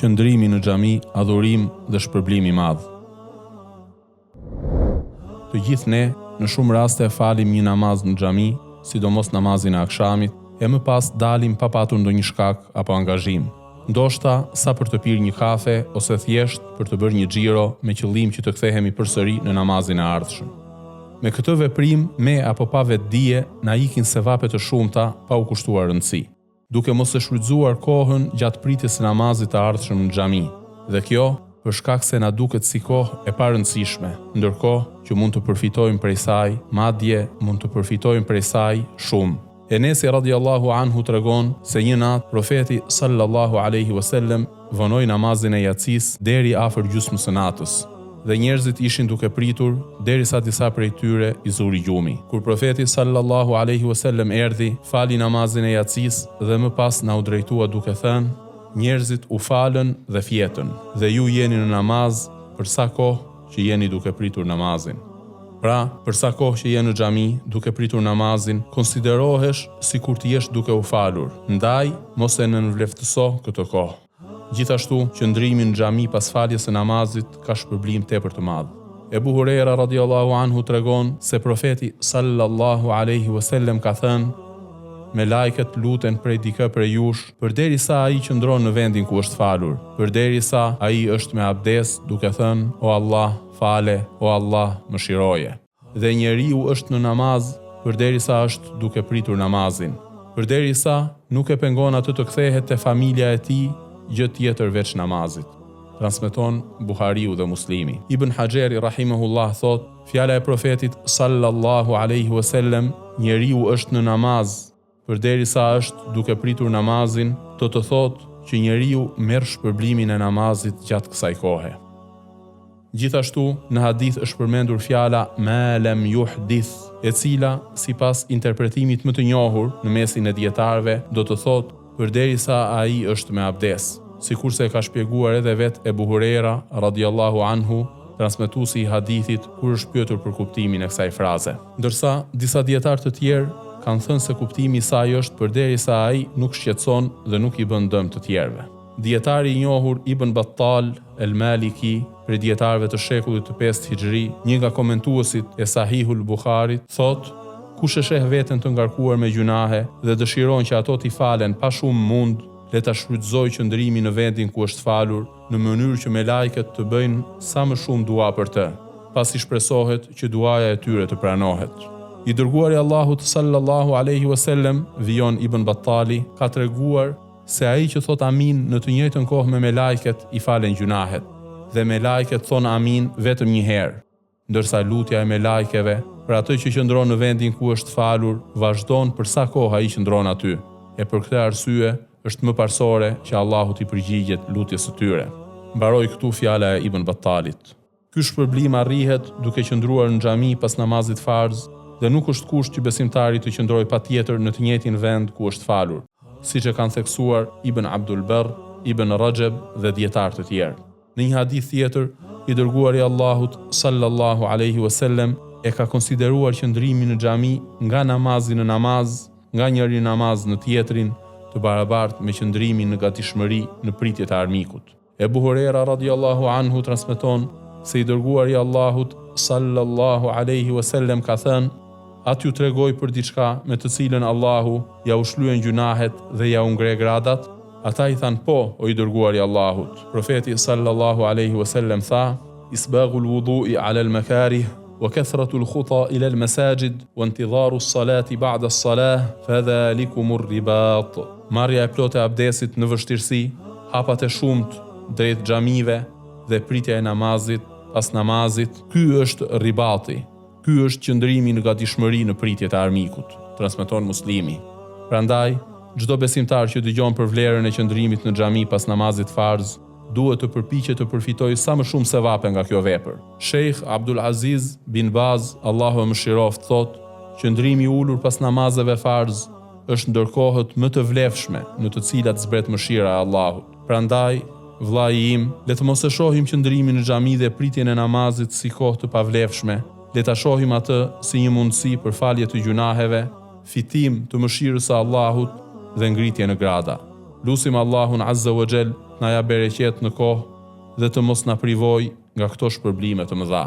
qëndrimi në xhami, adhurim dhe shpërblim i madh. Të gjithë ne në shumë raste falim një namaz në xhami, sidomos namazin e akşamit, e më pas dalim pa patur ndonjë shkak apo angazhim. Ndoshta sa për të pirë një kafe ose thjesht për të bërë një xhiro me qëllim që të kthehemi përsëri në namazin e ardhshëm. Me këtë veprim, me apo pa vetdije, na ikin sevape të shumta pa u kushtuar rëndësi, duke mos e shfrytzuar kohën gjatë pritjes së namazit të ardhshëm në xhami. Dhe kjo për shkak se na duket si kohë e parëndësishme, ndërkohë që mund të përfitojmë prej saj, madje mund të përfitojmë prej saj shumë. Enesi radiallahu anhu tregon se një natë profeti sallallahu alaihi wasallam vonoi namazin e yacis deri afër gjysmës së natës, dhe njerëzit ishin duke pritur derisa disa prej tyre i zuri gjumi. Kur profeti sallallahu alaihi wasallam erdhi, fali namazin e yacis dhe më pas na u drejtua duke thënë: njerëzit u falën dhe fjetën, dhe ju jeni në namaz për sa kohë që jeni duke pritur namazin. Pra, për sa kohë që je në xhami duke pritur namazin, konsiderohesh sikur të jesh duke u falur. Ndaj, mos e nënvleftëso këtë kohë. Gjithashtu, qëndrimi në xhami pas faljes së namazit ka shpërblim tepër të madh. Ebu Huraira radiallahu anhu tregon se profeti sallallahu alaihi wasallam ka thënë: me lajket luten prej dikë prej jush, përderisa ai qëndron në vendin ku është falur, përderisa ai është me abdes duke thënë: o Allah, fale, o Allah, mëshiroje. Dhe njeriu është në namaz përderisa është duke pritur namazin, përderisa nuk e pengon atë të kthehet te familja e tij gjë tjetër veç namazit. Transmeton Buhariu dhe Muslimi. Ibn Hajeri rahimahullah thot: fjala e profetit sallallahu alaihi wasallam, njeriu është në namaz përderisa është duke pritur namazin, të thot që njeriu merr shpërblimin e namazit gjatë kësaj kohe. Gjithashtu, në hadith është përmendur fjala ma lam yuhdith, e cila, sipas interpretimit më të njohur në mesin e dietarëve, do të thot përderisa ai është me abdes, sikurse e ka shpjeguar edhe vetë Ebu Huraira radiallahu anhu, transmetuesi i hadithit, kur është pyetur për kuptimin e kësaj fraze. Ndërsa disa dietarë të tjerë kanë thënë se kuptimi i saj është përderisa ai nuk shqetëson dhe nuk i bën dëm të tjerëve. Dietari i njohur Ibn Battal el-Maliki, prej dietarëve të shekullit të 5 Hijri, një nga komentuesit e Sahihul Bukharit, thot: kush e sheh veten të ngarkuar me gjunahe dhe dëshiron që ato t'i falen pa shumë mund, le ta shfrytëzojë qëndrimin në vendin ku është falur, në mënyrë që me lajket të bëjnë sa më shumë dua për të, pasi shpresohet që duaja e tyre të pranohet. I dërguari Allahut sallallahu alaihi wasallam, vijon Ibn Battali, ka treguar se ai që thot amin në të njëjtën kohë me lajket i falen gjunahet, dhe me lajket thon amin vetëm një herë, ndërsa lutja e me lajkeve për atë që qëndron në vendin ku është falur vazhdon për sa kohë ai qëndron aty, e për këtë arsye është më parsore që Allahu t'i përgjigjet lutjes së tyre. Mbaroi këtu fjala e Ibn Battalit. Ky shpërblim arrihet duke qëndruar në xhami pas namazit farz, dhe nuk është kusht që besimtari të qëndrojë patjetër në të njëjtin vend ku është falur, siç e kanë theksuar Ibn Abdul Barr, Ibn Rajab dhe dietarë të tjerë. Në një hadith tjetër, i dërguari Allahut sallallahu alaihi wasallam e ka konsideruar qëndrimin në xhami nga namazi në namaz, nga njëri namaz në tjetrin, të barabartë me qëndrimin në gatishmëri në pritje të armikut. Ebu Huraira radiallahu anhu transmeton se i dërguari Allahut sallallahu alaihi wasallam ka thënë: atë ju tregoj për diçka me të cilën Allahu ja u shlyen gjunahet dhe ja u ngre gradat? Ata i thanë: po, o i dërguari Allahut. Profeti sallallahu alaihi wasallam tha: isbaghul wudu'i 'ala al-makarih wa kathratu al-khuta ila al-masajid wa intidharu as-salati ba'da as-salah fa dhalikumur ribat. Marrja e plotë e abdesit në vështirësi, hapat e shumt drejt xhamive dhe pritja e namazit pas namazit, ky është ribati. Ky është qëndrimi në gatishmëri në pritje të armikut, transmeton Muslimi. Prandaj, çdo besimtar që dëgjon për vlerën e qëndrimit në xhami pas namazit farz, duhet të përpiqet të përfitojë sa më shumë sevape nga kjo vepër. Sheikh Abdul Aziz bin Baz, Allahu e mëshiroft, thot: qëndrimi i ulur pas namazeve farz është ndër kohët më të vlefshme në të cilat zbret mëshira e Allahut. Prandaj, vllai im, le të mos e shohim qëndrimin në xhami dhe pritjen e namazit si kohë të pavlefshme. Le ta shohim atë si një mundësi për falje të gjunaheve, fitim të mëshirës së Allahut dhe ngritje në grada. Lusim Allahun Azza wa Jall na ja bereqet në kohë dhe të mos na privoj nga këto shpërblime të mëdha.